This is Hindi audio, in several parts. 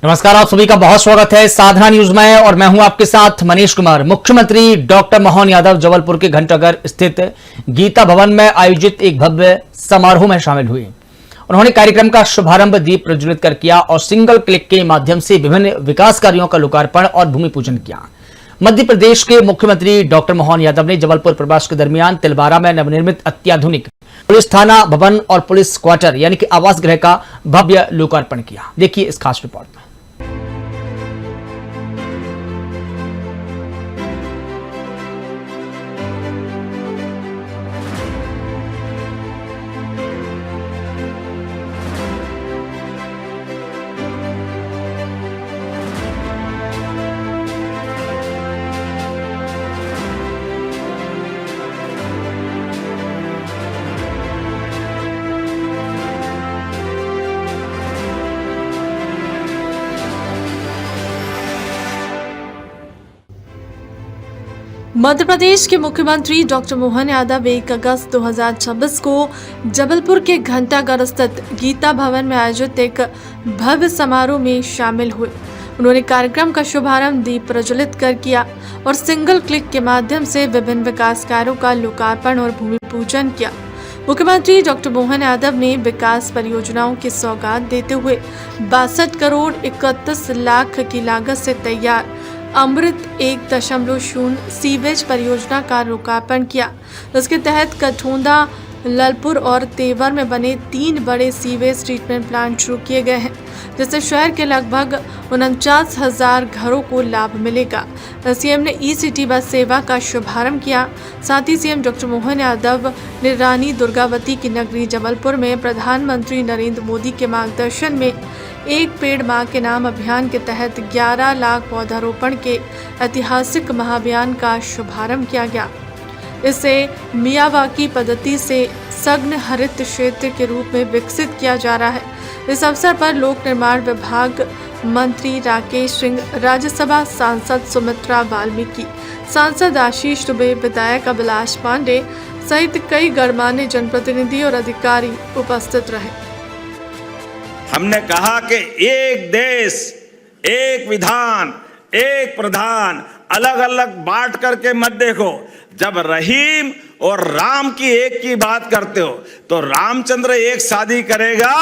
नमस्कार, आप सभी का बहुत स्वागत है साधना न्यूज में और मैं हूं आपके साथ मनीष कुमार। मुख्यमंत्री डॉक्टर मोहन यादव जबलपुर के घंटाघर स्थित गीता भवन में आयोजित एक भव्य समारोह में शामिल हुए। उन्होंने कार्यक्रम का शुभारंभ दीप प्रज्वलित कर किया और सिंगल क्लिक के माध्यम से विभिन्न विकास कार्यों का लोकार्पण और भूमि पूजन किया। मध्य प्रदेश के मुख्यमंत्री डॉक्टर मोहन यादव ने जबलपुर प्रवास के दरमियान तिलवारा में नवनिर्मित अत्याधुनिक पुलिस थाना भवन और पुलिस क्वार्टर यानी कि आवास गृह का भव्य लोकार्पण किया। देखिए इस खास रिपोर्ट में। मध्य प्रदेश के मुख्यमंत्री डॉक्टर मोहन यादव 1 अगस्त 2026 को जबलपुर के घंटाघर स्थित गीता भवन में आयोजित एक भव्य समारोह में शामिल हुए। उन्होंने कार्यक्रम का शुभारंभ दीप प्रज्वलित कर किया और सिंगल क्लिक के माध्यम से विभिन्न विकास कार्यों का लोकार्पण और भूमि पूजन किया। मुख्यमंत्री डॉक्टर मोहन यादव ने विकास परियोजनाओं की सौगात देते हुए 62 करोड़ 31 लाख की लागत से तैयार अमृत 1.0 सीवेज परियोजना का लोकार्पण किया। इसके तहत कठोंदा, ललपुर और तेवर में बने 3 बड़े सीवेज ट्रीटमेंट प्लांट शुरू किए गए हैं, जिससे शहर के लगभग 49,000 घरों को लाभ मिलेगा। सीएम ने ई-सिटी बस सेवा का शुभारंभ किया। साथ ही सीएम डॉक्टर मोहन यादव ने रानी दुर्गावती की नगरी जबलपुर में प्रधानमंत्री नरेंद्र मोदी के मार्गदर्शन में एक पेड़ मां के नाम अभियान के तहत 11 लाख पौधारोपण के ऐतिहासिक महाअभियान का शुभारंभ किया गया। इसे मियावाकी पद्धति से सघन हरित क्षेत्र के रूप में विकसित किया जा रहा है। इस अवसर पर लोक निर्माण विभाग मंत्री राकेश सिंह, राज्यसभा सांसद सुमित्रा वाल्मीकि, सांसद आशीष दुबे, विधायक अभिलाष पांडे सहित कई गणमान्य जनप्रतिनिधि और अधिकारी उपस्थित रहे। हमने कहा कि एक देश, एक विधान, एक प्रधान, अलग अलग बांट करके मत देखो। जब रहीम और राम की एक की बात करते हो तो रामचंद्र एक शादी करेगा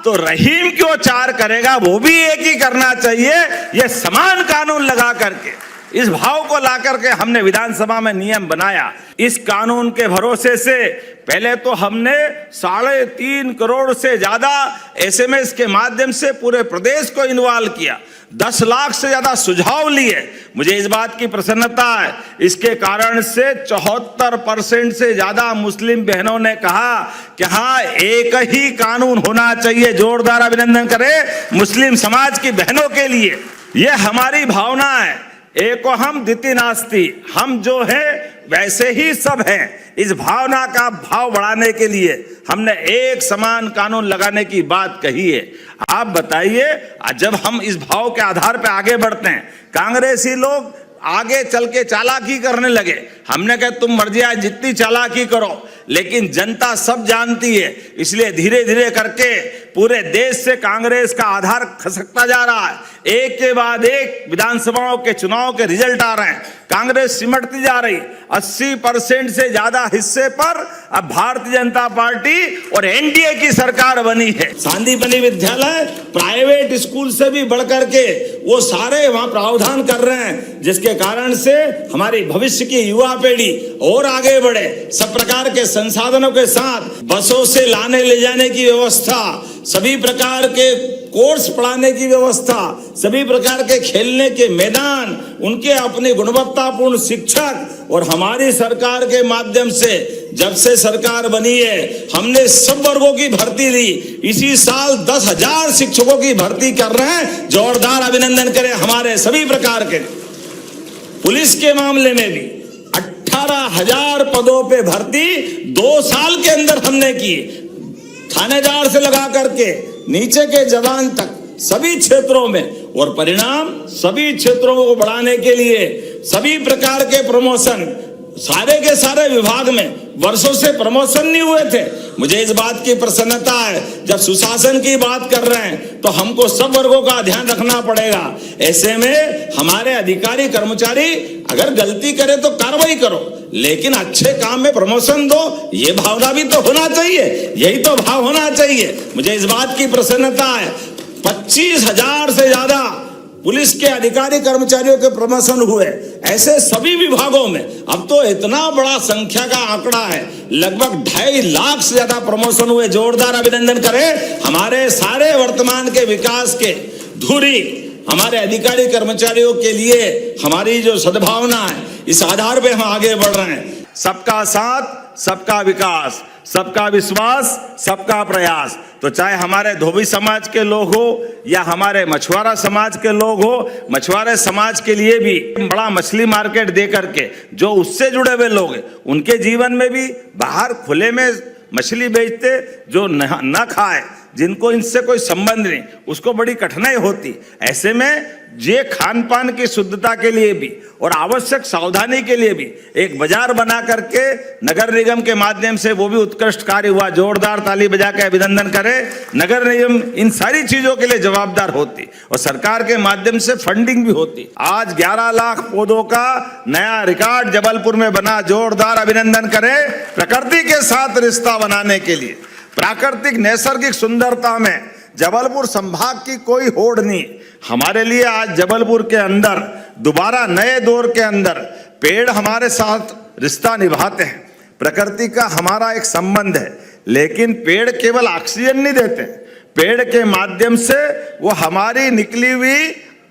तो रहीम क्यों 4 करेगा, वो भी एक ही करना चाहिए। ये समान कानून लगा करके, इस भाव को ला करके हमने विधानसभा में नियम बनाया। इस कानून के भरोसे से पहले तो हमने 3.5 करोड़ से ज्यादा एसएमएस के माध्यम से पूरे प्रदेश को इन्वॉल्व किया। 10 लाख से ज्यादा सुझाव लिए। मुझे इस बात की प्रसन्नता है, इसके कारण से 74% से ज्यादा मुस्लिम बहनों ने कहा कि हाँ, एक ही कानून होना चाहिए। जोरदार अभिनंदन करें मुस्लिम समाज की बहनों के लिए। यह हमारी भावना है। एको हम द्वितीय नास्ति, हम जो है वैसे ही सब हैं। इस भावना का भाव बढ़ाने के लिए हमने एक समान कानून लगाने की बात कही है। आप बताइए, जब हम इस भाव के आधार पर आगे बढ़ते हैं, कांग्रेसी लोग आगे चल के चालाकी करने लगे। हमने कहा तुम मर्जी आज जितनी चालाकी करो, लेकिन जनता सब जानती है। इसलिए धीरे धीरे करके पूरे देश से कांग्रेस का आधार खसकता जा रहा है। एक के बाद एक विधानसभाओं के चुनाव के रिजल्ट आ रहे हैं। कांग्रेस सिमटती जा रही। 80% से ज्यादा हिस्से पर अब भारतीय जनता पार्टी और एनडीए की सरकार बनी है। सांदीपनि विद्यालय प्राइवेट स्कूल से भी बढ़कर के वो सारे वहां प्रावधान कर रहे हैं, जिसके कारण से हमारी भविष्य की युवा पीढ़ी और आगे बढ़े। सब प्रकार के संसाधनों के साथ बसों से लाने ले जाने की व्यवस्था, सभी प्रकार के कोर्स पढ़ाने की व्यवस्था, सभी प्रकार के खेलने के मैदान, उनके अपने गुणवत्तापूर्ण शिक्षक। और हमारी सरकार के माध्यम से जब से सरकार बनी है, हमने सब वर्गों की भर्ती दी। इसी साल 10,000 शिक्षकों की भर्ती कर रहे हैं। जोरदार अभिनंदन करें हमारे सभी प्रकार के। पुलिस के मामले में भी 18,000 पदों पे भर्ती 2 साल के अंदर हमने की। थानेदार से लगा करके नीचे के जवान तक सभी क्षेत्रों में, और परिणाम सभी क्षेत्रों को बढ़ाने के लिए सभी प्रकार के प्रमोशन, सारे के सारे विभाग में वर्षों से प्रमोशन नहीं हुए थे। मुझे इस बात की प्रसन्नता है, जब सुशासन की बात कर रहे हैं तो हमको सब वर्गों का ध्यान रखना पड़ेगा। ऐसे में हमारे अधिकारी कर्मचारी अगर गलती करे तो कार्रवाई करो, लेकिन अच्छे काम में प्रमोशन दो, ये भावना भी तो होना चाहिए, यही तो भाव होना चाहिए। मुझे इस बात की प्रसन्नता है, 25,000 से ज्यादा पुलिस के अधिकारी कर्मचारियों के प्रमोशन हुए। ऐसे सभी विभागों में अब तो इतना बड़ा संख्या का आंकड़ा है, लगभग 2.5 लाख से ज्यादा प्रमोशन हुए। जोरदार अभिनंदन करें हमारे सारे वर्तमान के विकास के धुरी हमारे अधिकारी कर्मचारियों के लिए। हमारी जो सद्भावना है, इस आधार पे हम आगे बढ़ रहे हैं। सबका साथ, सबका विकास, सबका विश्वास, सबका प्रयास। तो चाहे हमारे धोबी समाज के लोग हो या हमारे मछुआरा समाज के लोग हो, मछुआरे समाज के लिए भी बड़ा मछली मार्केट दे करके जो उससे जुड़े हुए लोग हैं, उनके जीवन में भी बाहर खुले में मछली बेचते जो न खाए, जिनको इनसे कोई संबंध नहीं, उसको बड़ी कठिनाई होती। ऐसे में ये खान पान की शुद्धता के लिए भी और आवश्यक सावधानी के लिए भी एक बाजार बना करके नगर निगम के माध्यम से वो भी उत्कृष्ट कार्य हुआ। जोरदार ताली बजा के अभिनंदन करें। नगर निगम इन सारी चीजों के लिए जवाबदार होती और सरकार के माध्यम से फंडिंग भी होती। आज 11 लाख पौधों का नया रिकॉर्ड जबलपुर में बना। जोरदार अभिनंदन करें प्रकृति के साथ रिश्ता बनाने के लिए। प्राकृतिक नैसर्गिक सुंदरता में जबलपुर संभाग की कोई होड़ नहीं। हमारे लिए आज जबलपुर के अंदर दोबारा नए दौर के अंदर पेड़ हमारे साथ रिश्ता निभाते हैं। प्रकृति का हमारा एक संबंध है, लेकिन पेड़ केवल ऑक्सीजन नहीं देते, पेड़ के माध्यम से वो हमारी निकली हुई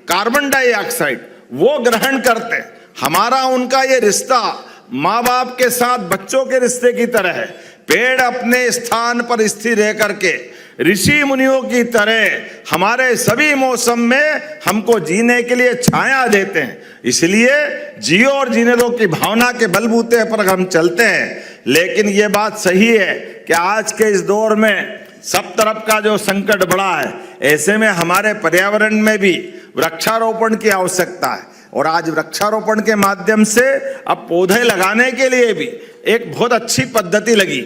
कार्बन डाइऑक्साइड वो ग्रहण करते हैं। हमारा उनका ये रिश्ता माँ बाप के साथ बच्चों के रिश्ते की तरह है। पेड़ अपने स्थान पर स्थिर रह करके ऋषि मुनियों की तरह हमारे सभी मौसम में हमको जीने के लिए छाया देते हैं। इसलिए जियो और जीने दो की भावना के बलबूते पर हम चलते हैं। लेकिन ये बात सही है कि आज के इस दौर में सब तरफ का जो संकट बढ़ा है, ऐसे में हमारे पर्यावरण में भी वृक्षारोपण की आवश्यकता है। और आज वृक्षारोपण के माध्यम से अब पौधे लगाने के लिए भी एक बहुत अच्छी पद्धति लगी।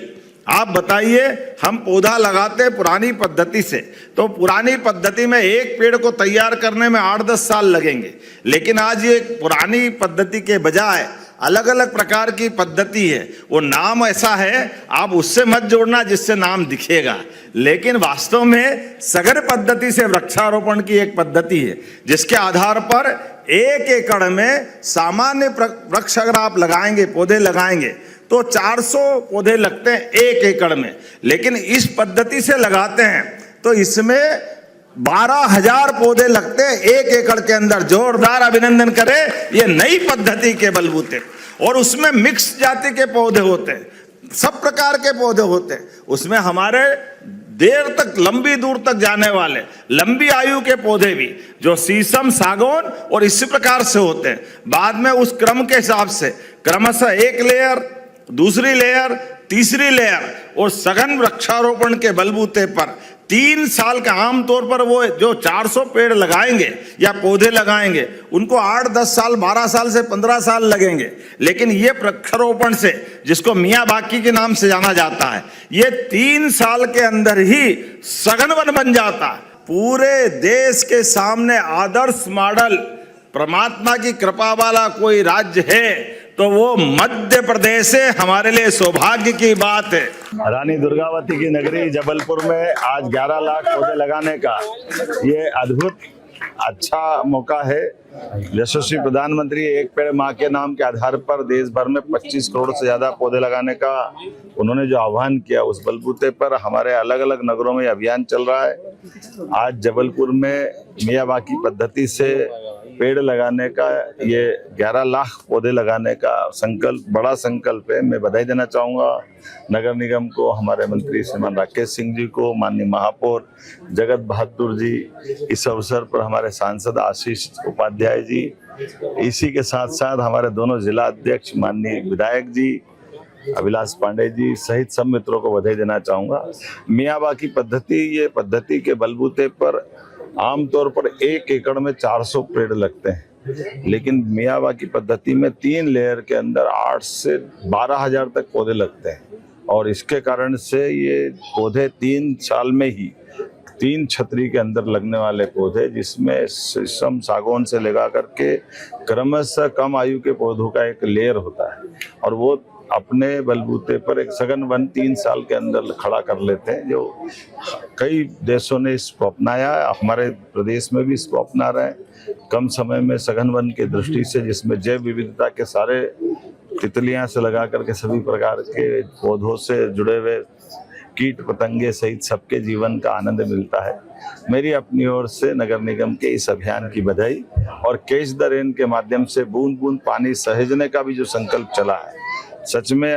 आप बताइए, हम पौधा लगाते पुरानी पद्धति से, तो पुरानी पद्धति में एक पेड़ को तैयार करने में 8-10 साल लगेंगे। लेकिन आज ये पुरानी पद्धति के बजाय अलग अलग प्रकार की पद्धति है। वो नाम ऐसा है, आप उससे मत जोड़ना जिससे नाम दिखेगा, लेकिन वास्तव में सघन पद्धति से वृक्षारोपण की एक पद्धति है, जिसके आधार पर 1 एकड़ में सामान्य वृक्ष अगर आप लगाएंगे, पौधे लगाएंगे, तो 400 पौधे लगते हैं 1 एकड़ में। लेकिन इस पद्धति से लगाते हैं तो इसमें 12,000 पौधे लगते हैं 1 एकड़ के अंदर। जोरदार अभिनंदन करें ये नई पद्धति के बलबूते। और उसमें मिक्स जाति के पौधे होते हैं, सब प्रकार के पौधे होते हैं। उसमें हमारे देर तक, लंबी दूर तक जाने वाले, लंबी आयु के पौधे भी, जो शीशम, सागौन और इसी प्रकार से होते हैं। बाद में उस क्रम के हिसाब से क्रमशः 1 लेयर, दूसरी लेयर, तीसरी लेयर और सघन वृक्षारोपण के बलबूते पर 3 साल का, आमतौर पर वो जो 400 पेड़ लगाएंगे या पौधे लगाएंगे, उनको 8-10 साल, 12 साल से 15 साल लगेंगे। लेकिन ये वृक्षारोपण से, जिसको मियाँ बाकी के नाम से जाना जाता है, ये 3 साल के अंदर ही सघन वन बन जाता है। पूरे देश के सामने आदर्श मॉडल, परमात्मा की कृपा वाला कोई राज्य है तो वो मध्य प्रदेश है। हमारे लिए सौभाग्य की बात है। रानी दुर्गावती की नगरी जबलपुर में आज 11 लाख पौधे लगाने का ये अद्भुत अच्छा मौका है। यशस्वी प्रधानमंत्री एक पेड़ माँ के नाम के आधार पर देश भर में 25 करोड़ से ज्यादा पौधे लगाने का उन्होंने जो आह्वान किया, उस बलबूते पर हमारे अलग अलग नगरों में अभियान चल रहा है। आज जबलपुर में मियावाकी पद्धति से पेड़ लगाने का, ये 11 लाख पौधे लगाने का संकल्प, बड़ा संकल्प है। मैं बधाई देना चाहूँगा नगर निगम को, हमारे मंत्री श्रीमान राकेश सिंह जी को, माननीय महापौर जगत बहादुर जी, इस अवसर पर हमारे सांसद आशीष उपाध्याय जी, इसी के साथ साथ हमारे दोनों जिला अध्यक्ष माननीय विधायक जी अभिलाष पांडे जी सहित सब मित्रों को बधाई देना चाहूँगा। मियावाकी पद्धति, ये पद्धति के बलबूते पर आमतौर पर 1 एकड़ में 400 पेड़ लगते हैं। लेकिन मियावाकी पद्धति में 3 लेयर के अंदर 8 से 12,000 तक पौधे लगते हैं और इसके कारण से ये पौधे 3 साल में ही 3 छतरी के अंदर लगने वाले पौधे, जिसमें शीशम सागौन से लगा करके क्रमशः कम आयु के पौधों का एक लेयर होता है और वो अपने बलबूते पर एक सघन वन 3 साल के अंदर खड़ा कर लेते हैं। जो कई देशों ने इसको अपनाया, हमारे प्रदेश में भी इसको अपना रहे हैं। कम समय में सघन वन की दृष्टि से, जिसमें जैव विविधता के सारे तितलियां से लगा करके सभी प्रकार के पौधों से जुड़े हुए कीट पतंगे सहित सबके जीवन का आनंद मिलता है। मेरी अपनी ओर से नगर निगम के इस अभियान की बधाई और कैच द रेन के माध्यम से बूंद बूंद पानी सहेजने का भी जो संकल्प चला है, सच में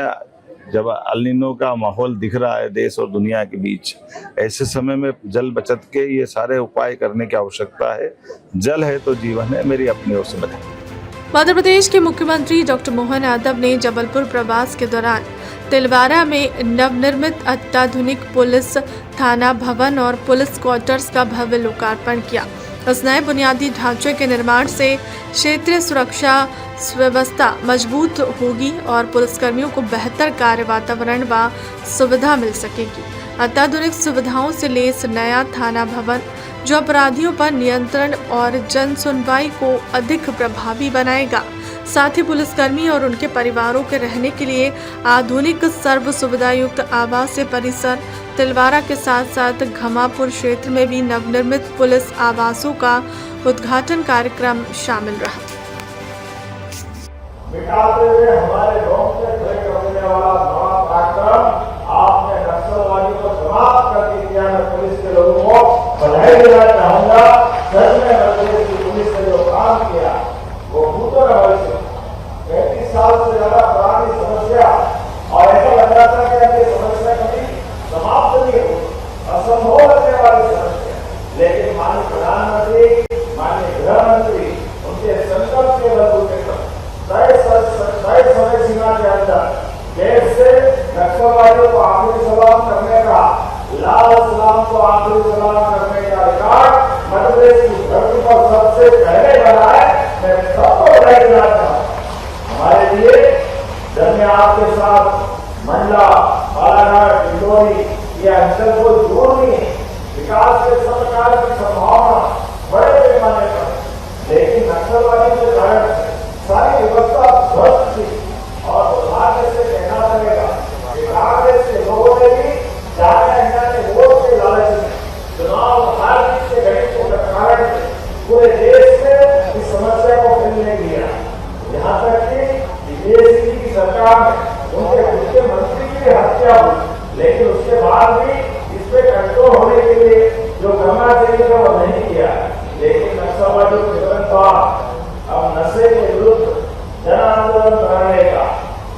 जब अल नीनो का माहौल दिख रहा है देश और दुनिया के बीच, ऐसे समय में जल बचत के ये सारे उपाय करने की आवश्यकता है। जल है तो जीवन है। मेरी अपनी ओर से बधाई। मध्य प्रदेश के मुख्यमंत्री डॉक्टर मोहन यादव ने जबलपुर प्रवास के दौरान तिलवारा में नवनिर्मित अत्याधुनिक पुलिस थाना भवन और पुलिस क्वार्टर्स का भव्य लोकार्पण किया। इस नए बुनियादी ढांचे के निर्माण से क्षेत्रीय सुरक्षा व्यवस्था मजबूत होगी और पुलिसकर्मियों को बेहतर कार्य वातावरण व सुविधा मिल सकेगी। अत्याधुनिक सुविधाओं से लैस नया थाना भवन जो अपराधियों पर नियंत्रण और जन सुनवाई को अधिक प्रभावी बनाएगा। साथ ही पुलिसकर्मी और उनके परिवारों के रहने के लिए आधुनिक सर्व सुविधा युक्त आवासीय परिसर तिलवारा के साथ साथ घमापुर क्षेत्र में भी नवनिर्मित पुलिस आवासों का उद्घाटन कार्यक्रम शामिल रहा। मिटाते हुए हमारे गांव से खड़े करने वाला नवा कार्यक्रम आपने नक्सलवादी को समाप्त करके किया। मैं पुलिस के लोगों को बधाई देना चाहूंगा। सच में मध्यप्रदेश की पुलिस ने जो काम किया वो भूतों का भविष्य 35 साल से ज्यादा पुरानी समस्या और ऐसा लग रहा था कि ये समस्या कभी समाप्त नहीं होगी, असंभव लगने वाली समस्या, लेकिन माननीय प्रधानमंत्री, माननीय गृह मंत्री उनके संकल्प के बलबूते पर तय समय सीमा के अंदर देश से नक्सलवादियों को आखिरी सलाम करने का, लाल सलाम को आखिरी सलाम करने का रिकॉर्ड मध्य प्रदेश की धरती पर सबसे पहले बना है। मैं सबको बधाई देना चाहता हूँ। हमारे लिए जब मैं आपके साथ मंडला, बालाघाट, डिंडोरी ये अंचल को जोड़नी है, विकास के सब प्रकार की संभावना बड़े पैमाने पर, लेकिन नक्सलवादी के कारण सारी व्यवस्था ध्वस्त थी और दुर्भाग्य से कहना पड़ेगा कि कांग्रेस के लोगों ने भी जाने वोट के लालच में चुनाव हार जीत के गणित के कारण पूरे देश में इस समस्या को फैलने दिया। यहाँ तक कि बीजेपी की सरकार में उनके खुद के मंत्री की हत्या हुई, लेकिन उसके बाद भी इस पे कंट्रोल होने के लिए जो करना चाहिए था वो नहीं किया। लेकिन नक्सलवादियों के तुरंत बाद अब नशे के विरुद्ध जन आंदोलन कराने का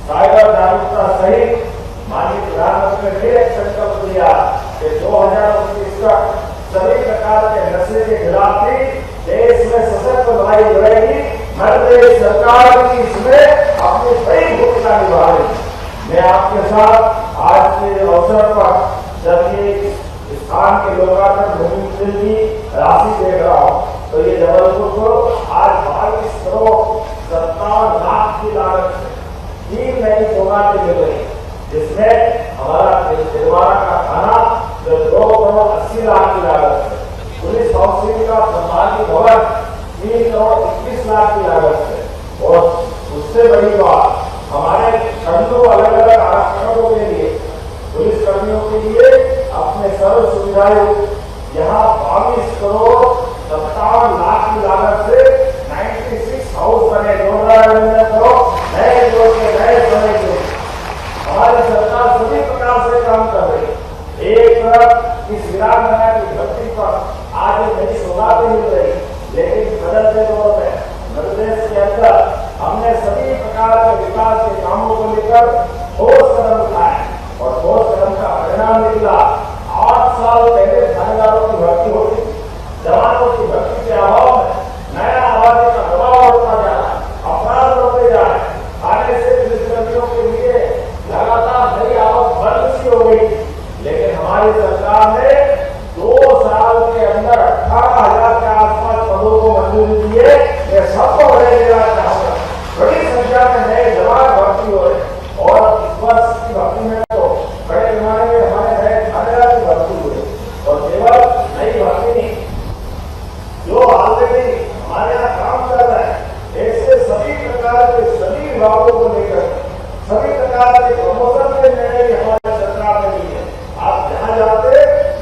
साइबर जागरूकता सहित माननीय प्रधानमंत्री ने फिर संकल्प लिया कि 2029 तक सभी प्रकार के नशे के खिलाफ भी देश में सशक्त लड़ाई लड़ेगी। मध्य प्रदेश सरकार की इसमें अपनी बड़ी भूमिका निभा रही है। मैं आपके साथ आज के अवसर पर जब ये स्थान के लोकार्पण भूमि की राशि देख रहा हूँ तो ये जबलपुर को आज 22 करोड़ 57 लाख की लागत से 3 नई सौगातें मिल रही, जिसमें हमारा तिलवारा का थाना जो 2 करोड़ 80 लाख की लागत से, पुलिस काउंसिल का संभागी भवन 3 करोड़ 21 लाख की लागत से, और उससे बड़ी बात हमारे खंडों अलग अलग आरक्षणों के लिए पुलिस कर्मियों के लिए अपने सर्व सुविधाएं यहाँ 22 करोड़ 57 लाख की लागत से 96 हाउस बने, नए जोड़ के नए समय के हमारी सरकार सभी प्रकार से काम कर रही है। एक तरफ इस वीरांगना की धरती पर आज नई सौगातें मिल रही, लेकिन बदलते दौर में मध्य प्रदेश के अंदर हमने सभी प्रकार के विकास के कामों को लेकर ठोस कदम उठाए और ठोस कदम का परिणाम निकला। 8 साल पहले थानेदारों की भर्ती होती, जवानों की भर्ती के अभाव में नया आबादी का दबाव बढ़ता जा रहा है, अपराध बढ़ते जा रहे हैं, आने से पुलिसकर्मियों के लिए लगातार नई आवक बंद सी हो गई। लेकिन हमारी सरकार ने 2 साल के अंदर 18,000 के आसपास पदों को मंजूरी दिए। मैं सबको बधाई देना चाहूंगा। बड़ी संख्या में नए जवान भर्ती हो रहे और इस वर्ष की भर्ती में तो बड़े पैमाने में हमारे नए थानेदार की भर्ती हुए और केवल नई भर्ती नहीं, जो ऑलरेडी हमारे यहाँ काम कर रहे हैं, ऐसे सभी प्रकार के सभी विभागों को लेकर सभी प्रकार के प्रमोशन के निर्णय हमारे सरकार ने लिए। आप जहाँ जाते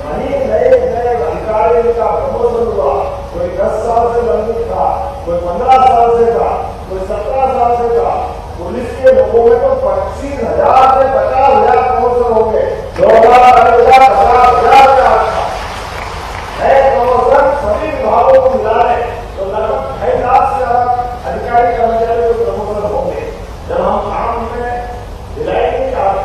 वहीं नए नए अधिकारियों का प्रमोशन हुआ। कोई 10 साल से लंबित था, कोई 15 साल से था, कोई 17 साल से था। पुलिस के लोगों में तो 25,000 से 50,000 प्रमोशन हो गए। 2,000 50,000 का नए प्रमोशन सभी विभागों को मिला है तो लगभग 2.5 लाख से ज्यादा अधिकारी कर्मचारियों को प्रमोशन होंगे। जब हम काम में ढिलाई नहीं चाहते,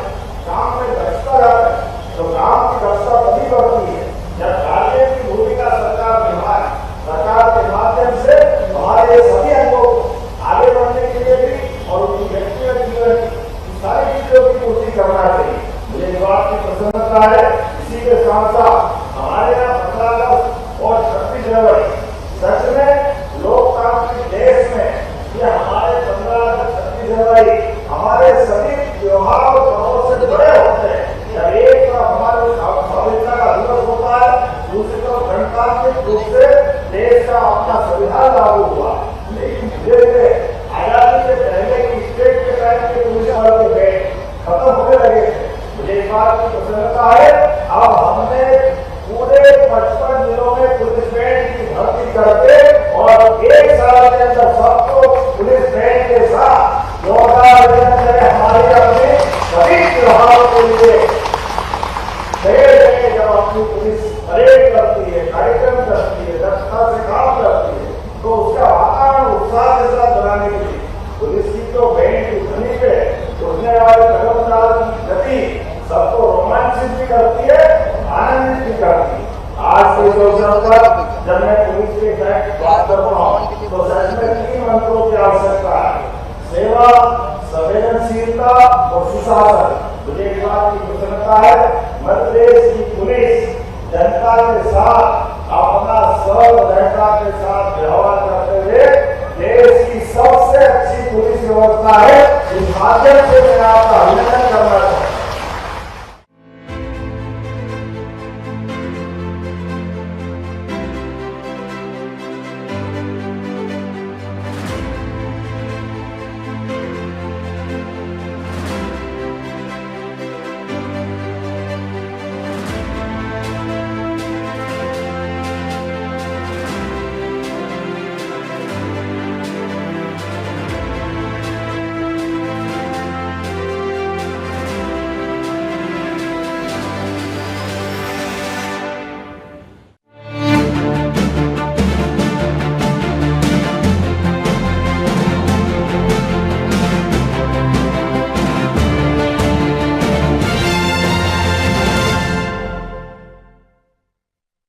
काम में दक्षता जाते तो काम की दक्षता तभी बढ़ती है जब कार्य की भूमिका सरकार निभाए। सरकार के माध्यम से हमारे सभी अंगों को आगे बढ़ने के लिए भी और उनकी व्यक्तिगत जीवन की सारी चीजों की पूर्ति करना चाहिए। मुझे इस बात की प्रसन्नता है। इसी के साथ साथ हमारे यहाँ 15 अगस्त और 26 जनवरी सच में लोकतांत्रिक देश में ये हमारे 15 अगस्त 26 जनवरी हमारे सभी त्योहार और पर्वों से जुड़े होते हैं। जब एक तरफ हमारे स्वाधीनता का दिवस होता है, दूसरी तरफ गणतांत्रिक रूप से देश का अपना संविधान लागू हुआ। लेकिन धीरे धीरे आजादी से पहले की स्टेट के टाइम के पुलिस वालों के बैठ खत्म होने लगे थे। मुझे इस बात की प्रसन्नता है अब हमने पूरे 55 जिलों में पुलिस बैंड की भर्ती करके और एक साल के अंदर सबको पुलिस बैंड के साथ 2000 हमारी अपने सभी त्योहारों के लिए जब अपनी पुलिस परेड करती है, कार्यक्रम करती है, दक्षता से काम करती है तो उसका वातावरण उत्साह के साथ बनाने के लिए पुलिस की तो बैंड की ध्वनि पे उठने वाले कदमदार की गति सबको रोमांचित भी करती है, आनंदित भी करती है। आज के अवसर पर जब मैं पुलिस के बात कर रहा हूँ तो सच में 3 मंत्रों की आवश्यकता है: सेवा, संवेदनशीलता और सुशासन। मुझे इस बात की प्रसन्नता है मध्य प्रदेश की पुलिस जनता के साथ अपना सर्वदयता के साथ व्यवहार करते हुए देश की सबसे अच्छी पुलिस व्यवस्था है। इस माध्यम से